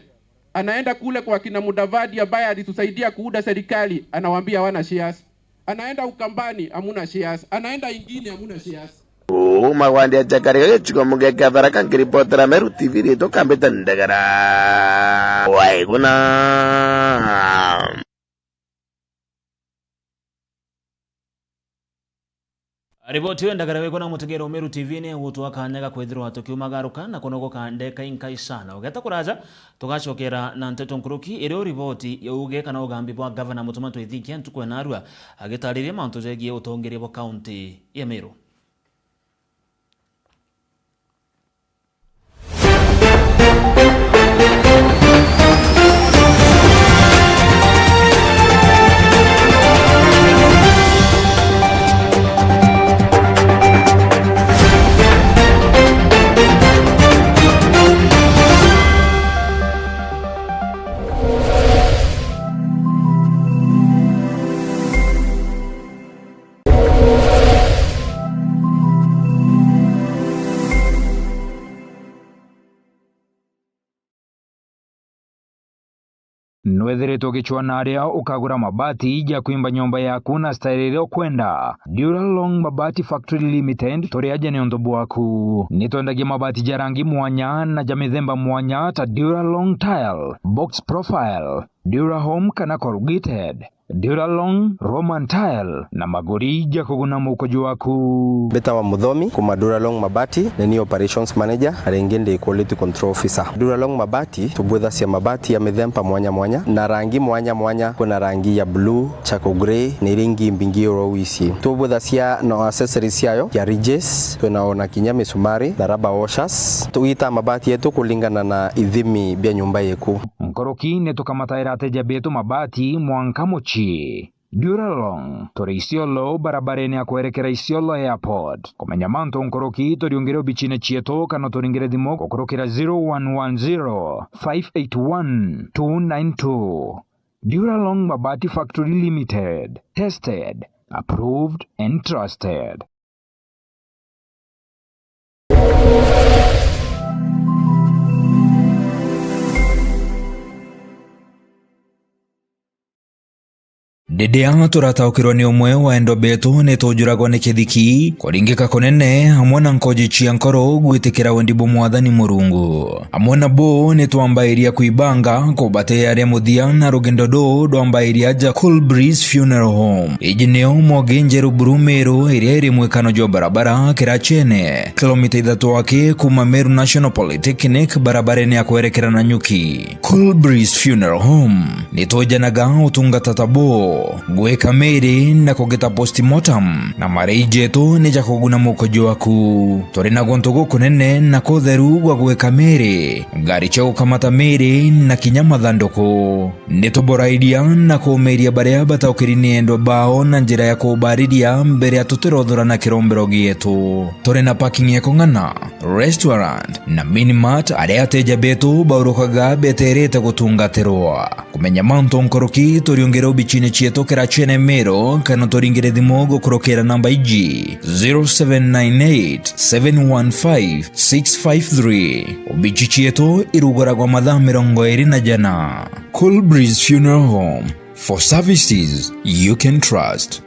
Anaenda kule kwa kina Mudavadi ambaye alitusaidia kuunda serikali, anawaambia hawana shares. Anaenda Ukambani hamuna shares, anaenda ingine hamuna shares. Magwandi ya Jakariga gichiko mugeka Tharaka ngiripotera Meru TV rito kambeta ndagara waiguna. Riboti wenda garawe na mutegero Meru TV ne gutu akanyaga kwithirwa tukiumagaruka na kunogoka ndeka inkaisana ugeta kuraja tugacokera na nteto nkuruki iri riboti yuge kana ugambi bwa governor Mutumanto Ithikia Ntukwe na Arua agitariria mantu jegie utongeria bwa county ya Meru. nwethiritwo gichwana aria ukagura mabati ya kuimba nyumba yaku na style ile kwenda Duralong Mabati Factory Limited turi aje ni ondobu waku nitwendagia mabati ja rangi mwanya na ja mithemba mwanya ta Duralong Tile, Box Profile, Durahome kana corrugated, Duralong Roman Tile na magori ja kuguna mukojo waku. Beta wa Muthomi kuma Duralong Mabati ni operations manager arengende quality control officer. Duralong Mabati tubwetha cia mabati ya mithemba mwanya mwanya na rangi mwanya mwanya. Kuna rangi ya blue, charcoal grey ni ringi mbingi orowici. Tubwetha cia no accessories yayo ya ridges, tunaona kinya misumari na rubber washers. Tuita mabati yetu kulingana na ithimi bya nyumba yeku. Nkoroki netukamataira ateja betu mabati mwanka mochi. Duralong turi Isiolo barabareni ya kuerekera Isiolo Airport. Kumenya manto nkoroki turiongere ubichine chieto kana turingire thimo kukurukira 0110 581 292. Duralong Mabati Factory Limited. Tested, approved and trusted. Dedea turataukirwa ni umwe wa endo betu nitujuragwa ni kithiki kuringika kunene hamwe na nkoji cia nkoro gwitikira wendibo mwathani Murungu. Hamwe na bo nitwambairia kuibanga kubate aria muthia na rugendo ndwambairia ja Cool Breeze Funeral Home. Iji nio Mogenjeru Brumeru iria iri mwekano jo barabara Kirachene kilomita 3 wake kuma Meru National Polytechnic barabareni ya kuerekera na Nyuki. Cool Breeze Funeral Home nitujanaga utungata tabo gweka meri na kugeta postmortem na mareijeto ni ja kuguna mukojo waku. Turi na gontogo kunene na kotheru gwa gweka meri ngari cha ukamata meri na kinyama thandoko nituboraidia na kumeria baria bataukirini endo bao na njira ya kubariria mbere ya tutirothora na kirombero gietu. Turi na parking ya kongana, restaurant na minimart aria ateja betu baurukaga beterete gutungatirwa. Kumenya manto nkoroki turiongera ubichine chieto Kirachene Mero kana turingire thimo gukurukira namba iji 0798 715 653. Ubichi chieto irugoragwa mathaa 24. Cool Breeze Funeral Home, for services you can trust.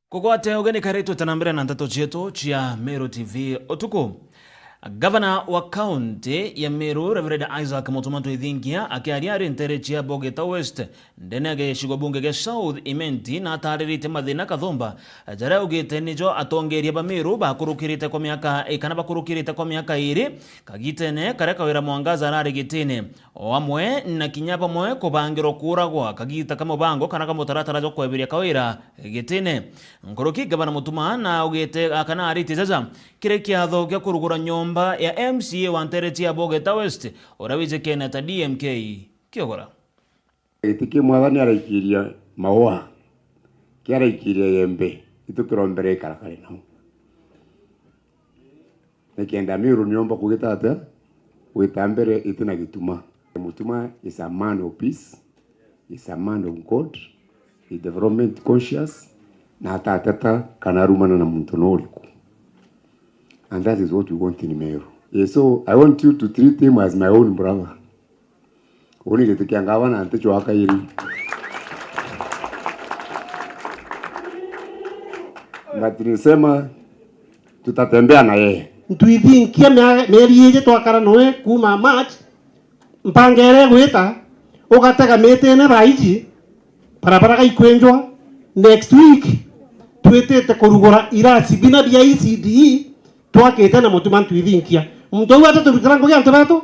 Kugwate ugeni karitu tanambira na ntato chieto chia Meru TV otuku. Gavana wa county ya Meru Reverend Isaac Mutumanto Ithingia akiariari ntere chia Bogeta West ndenege shigobunge ge South imenti na taririte mathina kathomba jara ugite nijo atongeria ba Meru bakurukirite kwa miaka kana bakurukirite kwa miaka iri kagitene kareka wira mwangaza arari gitine wamwe na kinyaba mwe kubangiro kuragwa kagita kama bango kana kama taratara jo kwebiria kawira gitine nkoroki Gavana Mutuma na ugite kana ariti zaza kirekia thogia kurugura nyomba ya MCA wa ntereti ya Bogeta West orawize kena ta DMK kiogora itiki mwathani araikiria maua kiaraikiria yembe itukirombere karakare nao nekenda Meru nyomba kugitata witambere itina gituma. Mutuma is a man of peace, is a man of God, is development conscious na atatata kanarumana na muntu noriku. And that is what we want in Meru. Yeah, so I want you to treat him as my own brother. Oni getikia ngavana antecho akairi. Na tulisema tutatembea na yeye. Tuithinkia meri yeje twakara noe kuma March mpangere gwita ugatega metene raiji barabara gaikwenjwa next week twetete kurugora irasi bina bia ECDE twakete na Mutuma tuithinkia muntu uyu atatubitira ngugi antabatu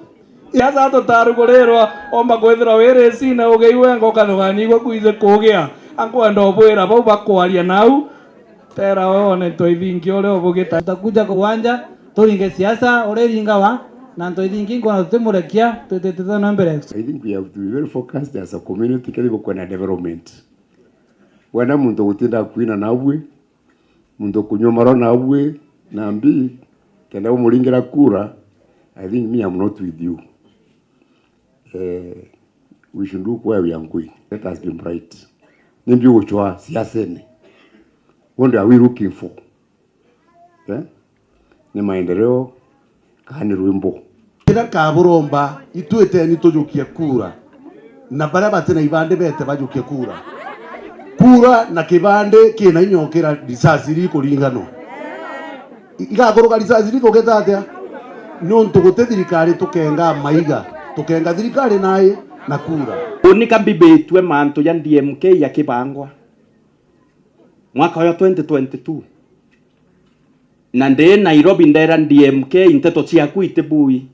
yaza tutarugorerwa omba kwethira weresi na ugeiwe ngoka thogani gwa kuize kugia akwenda obwera bau bakwaria nau tera wone toithingi ule ubugita takuja kuwanja turinge siasa ule ringawa na toithingi ngona tumurekia tutete na mbere. I think we have to be very focused as a community kile kwa na development. Wana muntu gutinda kuina nawe muntu kunyomaro nawe na mbi kenda umuringira kura. I think me I'm not with you. We should look where we are going. Let us be bright. Nimbi uchwa siasene. What are we looking for? Ni maendeleo kahani rwimbo. Kira kaburomba ituete ni tojukia kura. Na bara batena ibande bete bajukia kura. Kura na kibande kina inyokera risasi riko lingano. Igakoroka risasi riko getatea. Nonto gote thirikari tukenga maiga. Tukenga thirikari naye na kura. Unika mbibetwe manto ya DMK ya kibangwa. Mwaka wa 2022. Na nde Nairobi ndera DMK inteto ciaku itebui.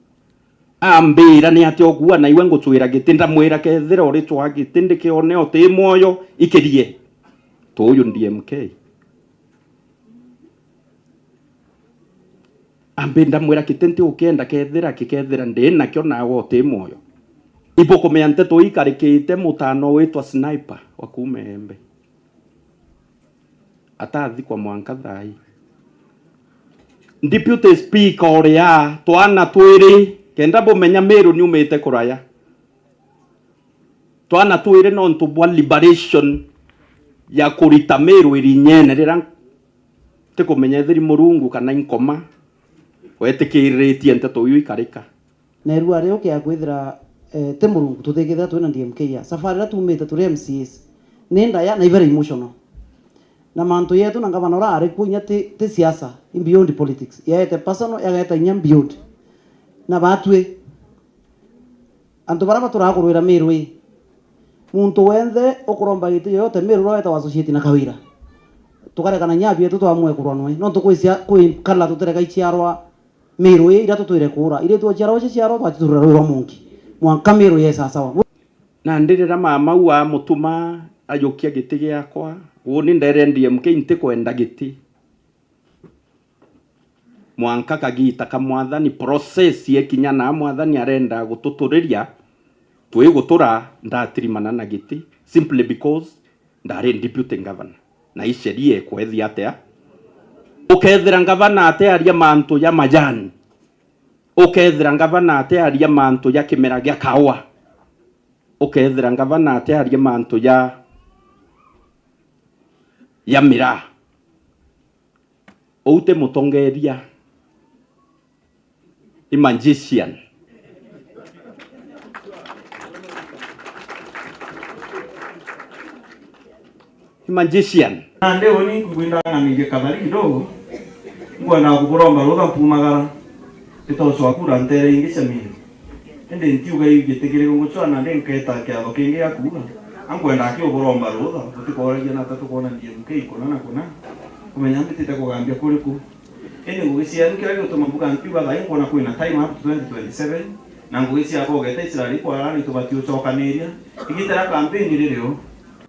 Ambira ni ati ogua na iwe ngutwira gitinda mwira kethira uri twa gitinde kione ote moyo ikirie. Tuyu DMK. Ambenda mwira kitente ukenda kethira kikethira nde na kyo na wote moyo. Iboko meante to ikarikite mutano wetwa sniper wa Kumembe. Atathi kwa mwanka thai. Deputy Speaker oria twana twiri kenda bomenya Meru nyumite kuraya. Twana twiri no ntubwa liberation ya kurita Meru iri nyene rira te kumenya thiri murungu kana inkoma wetikiritie nteto uyu ikarika. Neru ari okia kwithira te murungu tuthigitha twina DMK ya safari ra tumite turi MCs nenda ya na very emotional. Na manto yetu na gavana ora ari kunya te siasa in beyond politics yete personal yageta nyam beyond na batwe anto bara batura kurwira Meru muntu wenthe ukuromba giti yote Meru ro eta associate na kawira tukare kana nyabi yetu twamwe kurwanwe no tukwisia kala tutereka ichiarwa Meru ira tutwire kura ile tu chiarwa chiarwa twaturira ro mungi mwanka Meru yesa sawa na ndirira mama wa mutuma ajokia giti giakwa woni ndere DMK inte kwenda giti mwanka kagita kamwathani process yekinya na mwathani arenda gututuriria twi gutura ndatirimana na giti simply because ndare deputy governor na isherie kwethia atia ukethira governor atia mantu ya majani ukethira governor atia mantu ya kimera gya kawa ukethira governor atia mantu ya mira oute mutongeria magician ande oni kuinda nganige kadari kidogo ngwana kuburomba roga pumagara itoso akura ntere ingisha mimi ende ntiuga yigetegere ngochwana ndenketa kya bakinge yakura angwenda akyo buromba roga utikoregia na tatu kona DMK kona kumenya mbitite kugambia kuri ku ene ngugisia nkira gutuma mbuga ntiuga thayi kona kwina time up to 2027 na ngugisia bogete isirali kwa rani tubati ucokaniria igitera campaign riryo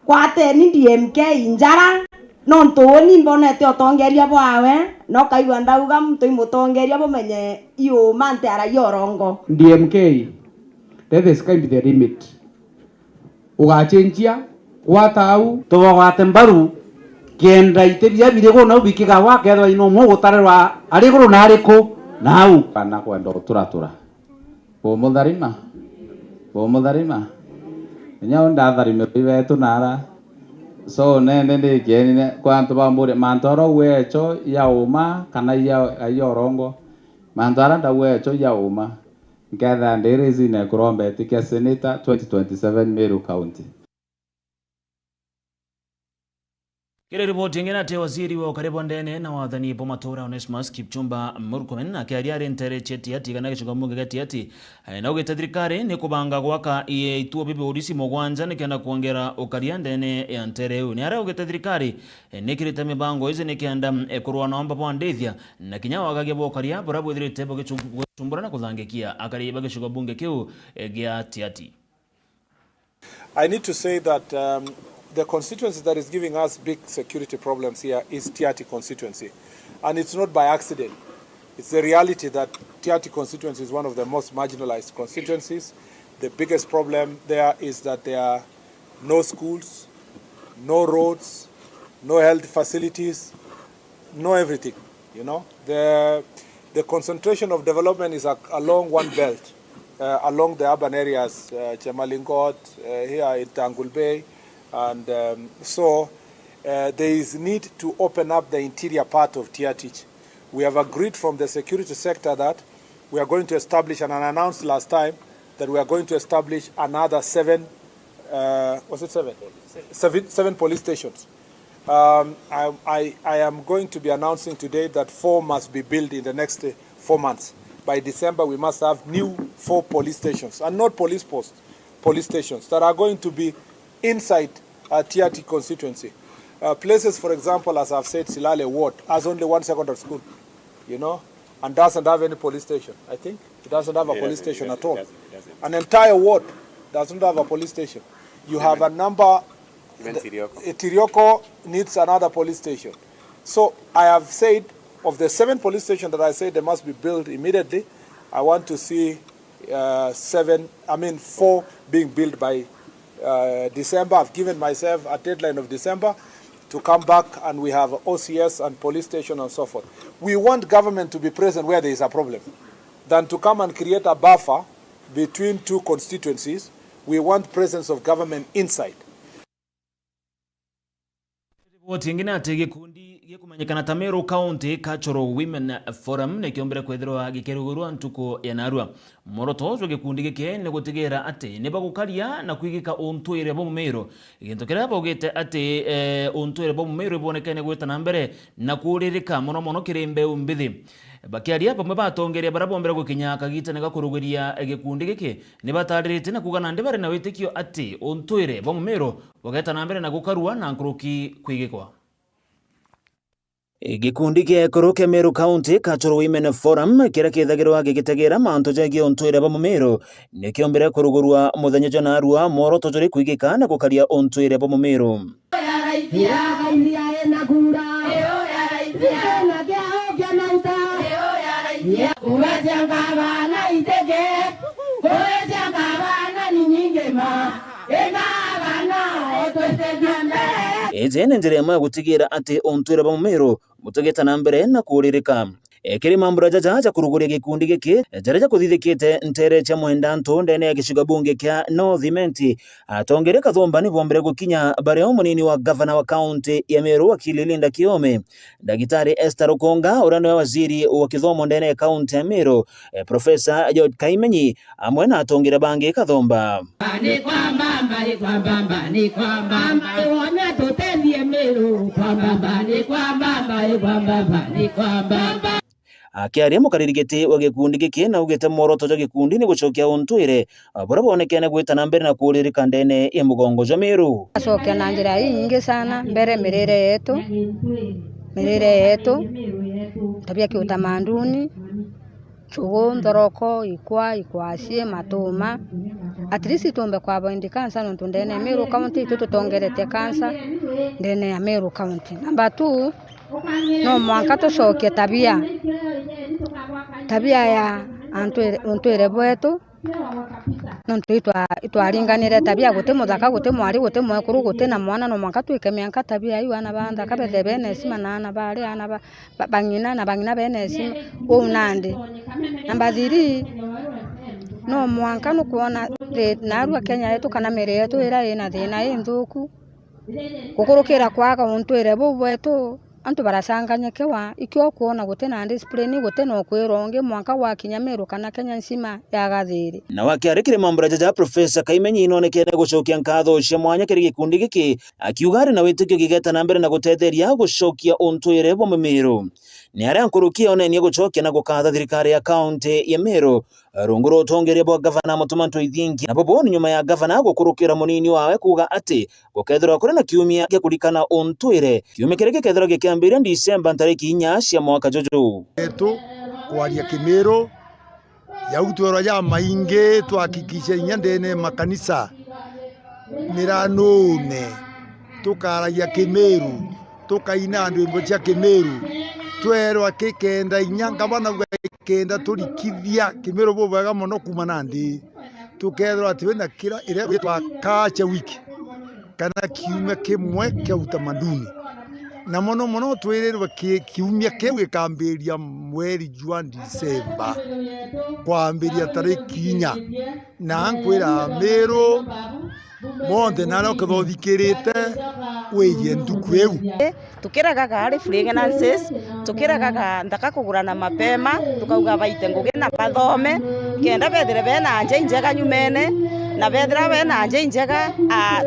kwate ni DMK injara no ntoni mbonete otongeria bwawe no kaigwa ndauga mtu imutongeria bumenye iyo mante ara yorongo DMK that is kind of the limit ugachenjia kwatau tubogate mbaru kenda itebia birego na ubikiga wakethwa ino mugutarerwa ari guru na ariku nau kana kwenda turatura bomutharima nyao ndatharime wetu nara so nende ndikienine kwantu bambure mantoro wecho ya uma kana ya yorongo mantara nda wecho ya uma ngetha ndirezi na kurombe tikia senator 2027 Meru County. Kile ripoti ingine ate waziri wa ukaribu ndene na wathani Bomatora Onesmus Kipchumba Murkomen akiaria ntere cheti ati kana gicuka mungi gati ati na ugite thirikari ni kubanga gwaka ituo bibi urisi mugwanja ni kenda kuongera ukaria ndene ya ntere u ni ara ugite thirikari ni kirite mibango izi ni kenda kurwa naomba bwa ndithia na kinya wagagia bokaria burabu ithirite bogicumbura na kuthangikia akari bagicuka bunge kiu gia tiati. I need to say that the constituency that is giving us big security problems here is Tiaty constituency. And it's not by accident. It's the reality that Tiaty constituency is one of the most marginalized constituencies. The biggest problem there is that there are no schools, no roads, no health facilities, no everything, you know. The concentration of development is along one belt, along the urban areas, Chemalingot, here in Tangul Bay, and so there is need to open up the interior part of Tiaty. We have agreed from the security sector that we are going to establish, and I announced last time that we are going to establish another seven police stations. I am going to be announcing today that 4 must be built in the next 4 months. By December, we must have new 4 police stations, and not police posts, police stations that are going to be inside Tiaty constituency. Places, for example, as I've said, Silale Ward has only 1 secondary school, you know, and doesn't have any police station. I think it doesn't have a police station at all. An entire ward doesn't have a police station. You have a number. Tirioko needs another police station. So I have said, of the 7 police stations that I said they must be built immediately, I want to see 4 being built by December. I've given myself a deadline of December to come back, and we have OCS and police station and so forth. We want government to be present where there is a problem, than to come and create a buffer between 2 constituencies. We want presence of government inside. Ripoti ingine ati gikundi gikumanyikana ta Meru County Cultural Women Forum nekiombere kwethirwa gikerugurwa ntuko ya Narua. Morotozo gikundi gike ne gutigera ati ne bagukaria na kwigika untuire bo Meru. Iginto kira bogete ati untuire bo Meru ibonekane gwita na mbere na kuririka mono kirembe umbithi. Bakiaria bamwe batongeria barabombera gukinya kagita ne gakuruguria gikundi gike ne bataririte na kugana ndi bare na witikio ati untuire bo Meru bogeta na mbere na gukarua na nkuruki kwigikwa. Gikundi kia Koroke Meru County Cultural Women Forum kira kithagirwa gigitegera mantu jagi untuire ba Meru nikiombere kurugurwa muthenya jwa Narua moro tojori kwigika na gukaria untuire ba Meru. Eze njira ya gutigira ati untuire ba Meru mutageta na mbere na kuririka. Ekiri mambura jaja kuruguria gikundi giki jareja kuthithikite ntere cha mwenda nto ndene ya gishiga bunge kya North Imenti atongereka thomba ni bombere gukinya bare munini wa governor wa county ya Meru wakili Linda Kiome. Dagitari Esther Okonga urano wa waziri wa kithomo ndene ya county ya Meru Professor George Kaimenyi amwena atongera bange kathomba. Ni kwamba wana tutendie Meru kwamba ni kwamba akiaria mukaririgiti wa gikundi giki na ugete moroto ja gikundi ni gucokia untuire borabonekene gwita na mbere na kuririka ndene ya mugongo jwa Meru. Asokia na njira nyingi sana mbere mirire yetu tabia kiutamanduni chugo ndoroko ikwasie matuma at least tumbe kwa boindi kansa nuntu ndene Meru County tutongerete kansa ndene ya Meru County. Number 2 no mwanka tucokie tabia ya untuire bwetu nuntu itwaringanire tabia guti muthaka guti mwari guti mwekuru guti na mwana no mwanka twike mianka tabia yu ana banda kabethe bene sima na ana bari ana bangina bene sima unandi. Number 3 no mwanka no kuona Narua Kenya yetu kana Meru yetu ira ina thina inthuku gukurukira kwaga untuire bwetu antu barasanganyekewa ikyo kuona gute na discipline gute no kwironge mwanka wa Kenya Meru kana Kenya nsima ya gathiri. Na wakiarekire mambura jaja Professor Kaimenyi inonekene gucokia nkatho cia mwanya kiri gikundi giki akiugari na witikio gigeta na mbere na gutetheria gucokia untuire bo Meru. Ni aria nkurukia onenie gucokia na gukatha thirikari ya county ya Meru runguro utongeria bo governor Mutumanto Ithingi na bobo nyuma ya governor gukurukira munini wawe kuga ati gukethera kuri na kiumia gya kurikana untuire kiumia kireke kethera gikiambira December tariki 4 cia mwaka jojo etu kwaria Kimeru ya utwero ya mainge twakikisha inyandene makanisa miranune tukaragia Kimiru tukaina ndwimbo cia Kimiru twerwa kikenda inya ngabana kenda turikithia Kimiru bubega muno kuma nandi tukethirwa ati wina kira ire witwa kacha wiki kana kiumia kimwe kia utamaduni na muno twirirwe kiumia kiu gikambiria mweri jwa Disemba kwambiria tariki inya na nkwira Miru monthe naro ukithithikirite wiye nduku iu tukiragaga ari pregnancies tukiragaga ndaka kugurana mapema tukauga baite ngugi na bathome kenda bethire bena anje njega nyumene na bethira bena anje njega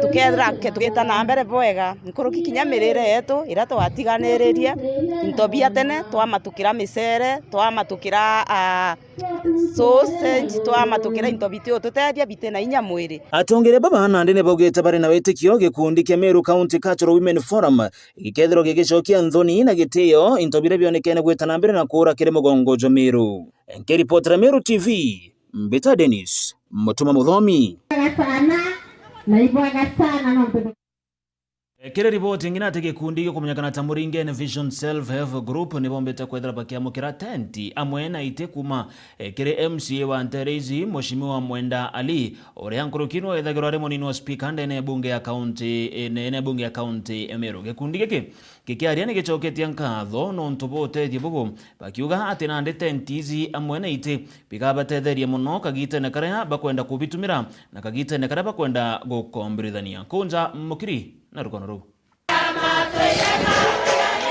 tukethira tugita na mbere bwega nkuruki kinyamirire yetu ira twatiganiririe ntobia tene twamatukira misere twamatukira sausage twamatukira intobitio tutedia bitena inya mwiri atongere baba nandi ne bogete bari na wetikio gikundi kia Meru County Cultural Women Forum gikethiro gigicokia nthoni na gitio intobire bionekene gwetana mbere na kura kire mugongo jo Meru enkeri potra Meru TV Mbita Dennis Mutuma Muthomi na ibwaga sana no kire ripoti ngina ate gikundi gyo kumenyekana ta Muringen Vision Self Help Group ni bombete kwethira bakiamukira tenti amwe na ite kuma kire MCA wa Nterezi Mheshimiwa Mwenda Ali ore ankurukino ethagirwa ari munini wa speaker ndene bunge ya county Meru gikundi giki kikiaria ni gicoketia nkatho no ntubote thibugo bakiuga ati nande tenti izi amwe na ite bigabatetheria muno kagite ne kare bakwenda kubitumira na kagite ne kare bakwenda gukombrithania kunja mukiri na rukono ru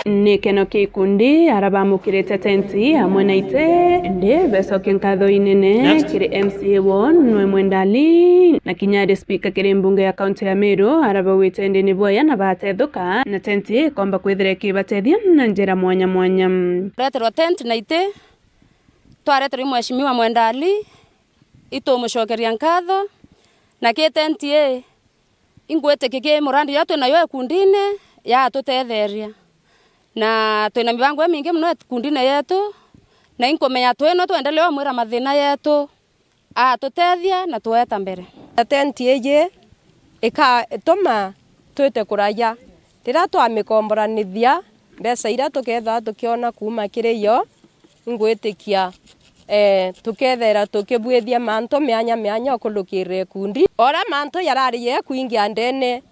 ni keno kikundi arabamukirite tenti hamwe na ite ndi besoke nkatho inene kiri MCA won nwe Mwendali na kinyari speaker kiri mbunge ya county ya Meru arabawite ndi ni boya na batethuka na tenti komba kwithire kibatethia na njira mwanya mwanya reterwa tenti na ite twareterwa Mheshimiwa Mwendali itomushokeria nkatho na ki tenti ingwete kike murandi yatu na yo kundine ya tutetheria na twina mibango mingi muno kundine yetu na inkomenya tweno twendelea mwira mathina yetu tutethia na tueta mbere tenti eye ikatuma twite kuraya rira twamikomboranithia mbeca ira tuketha tukiona kuma kiri yo ingwitikia tukethera tukibwithia manto mianya okulukire kundi ora manto yarariye kuingia ndene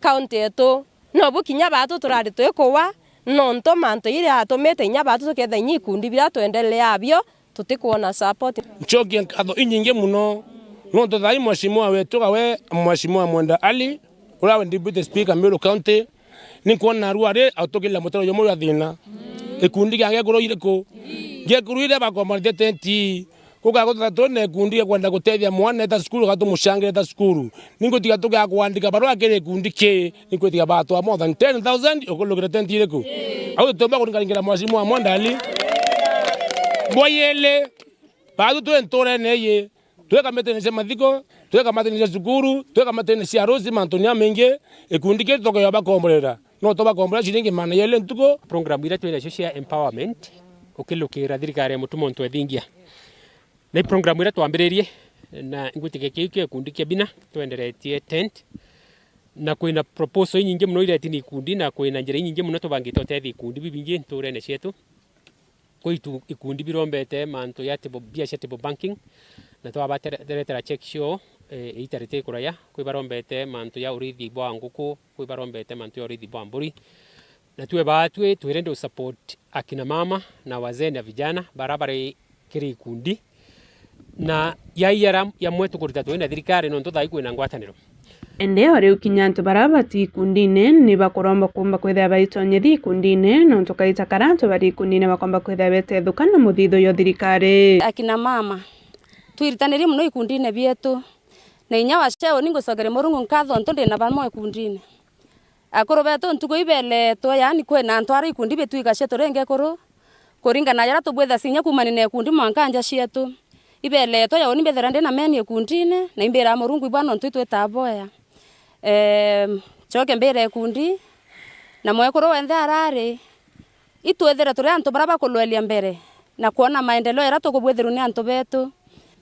county etu no bukinya batu turari twikuwa no nto manto ire atumite inya batu tuketha inyi kundi bira tuendelea abyo tutikuona support choki nkatho inyinge muno no tuthai Mheshimiwa wetu gawe Mheshimiwa Mwenda Ali urawe deputy speaker Meru County ni kuona ruare autokila mutaro yo moyo athina ikundi gange kuroire ko ngekuruire bakomarite tenti kuka tone kundi kwenda gutethia mwana eta skuru gatumushangire eta skuru ningo tiga tuga kwandika barua kire kundi ke ningo tiga bato more than 10,000 okulukire tenti ireko au tomba kuringaringira Mheshimiwa Mwendali boyele bado tu entore neye tuweka metene se madiko tuweka metene se skuru tuweka metene se arozi mantonia menge ekundi ke toko yaba kombrera no toba kombrera shilingi mana yele ntuko program ira twele social empowerment okilukira thirikari mutumo ntwethingia na program ira twambiririe na ngutike kike kundi kia bina twenderetie tent na kwina proposal nyingi muno ire tini kundi na kwina njira nyingi muno tubangite otethi kundi bibingi nturene cietu koitu ikundi birombete manto ya tebo biashara tebo banking na twabateretera check show itarite kuraya kwi barombete manto ya urithi bwa nguku kwi barombete manto ya urithi bwa mburi na tuwe batwe tuirende support akina mama na wazee na vijana barabara kiri kundi na yaiyara ya mwetu kurita twena thirikari no ntothai kwina ngwataniro endeo riu kinyanto barabati kundine ni bakuromba kumba kwethia baitonyethi kundine no tukaita karanto bari kundine bakomba kwethia betethuka na muthitho yo thirikari akina mama twiritaniri muno ikundine bietu na inya wacheo ningusogere murungu nkatho ntonde na bamwe ikundine akoro beto ntuko ibele to yani kwena ntwari ikundi betu igashe torenge koro kuringana yara tubwetha sinya kumanine ikundi mwankanja cietu ibele to yaoni bethera ndena meni ikundine na imbera murungu ibano ntwitwe taboya choke mbere ikundi na mwekoro wenthe arari itwethera turi antu baraba kulwelia mbere na kuona maendeleo yara tukubwetheru ni antu betu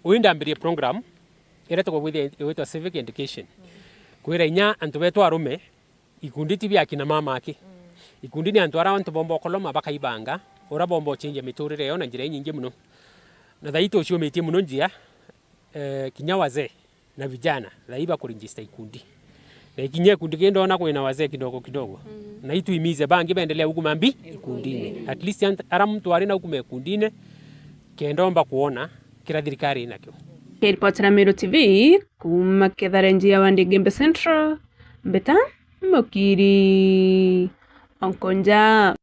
uindambirie program ira tukubwithia witwa civic education kwira inya antu betu arume ikundi tibi akina mama aki ikundi ni antu ara antu bombo koloma bakaibanga ora bombo change miturire yo na njira nyingi muno na thaito cio metie muno njia kinya wazee na vijana thaiba kuregister ikundi na ikinya ikundi kendo na kwina wazee kidogo kidogo na itu imize bangi baendelea huku mambi ikundini at least ara mtu ari na huku mekundine kendomba kuona kira thirikari inakyo. Kiripotera Meru TV kuma Kitharenjia wa Ndigembe Central Mbeta Mukiri Onkonja.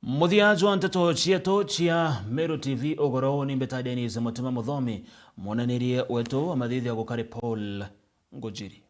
Muthiajo anteto chia Meru TV ogoro ni Mbeta Denise Mutima Muthomi mwonanirie wetu wa mathithi ya gukari Paul Ngujiri.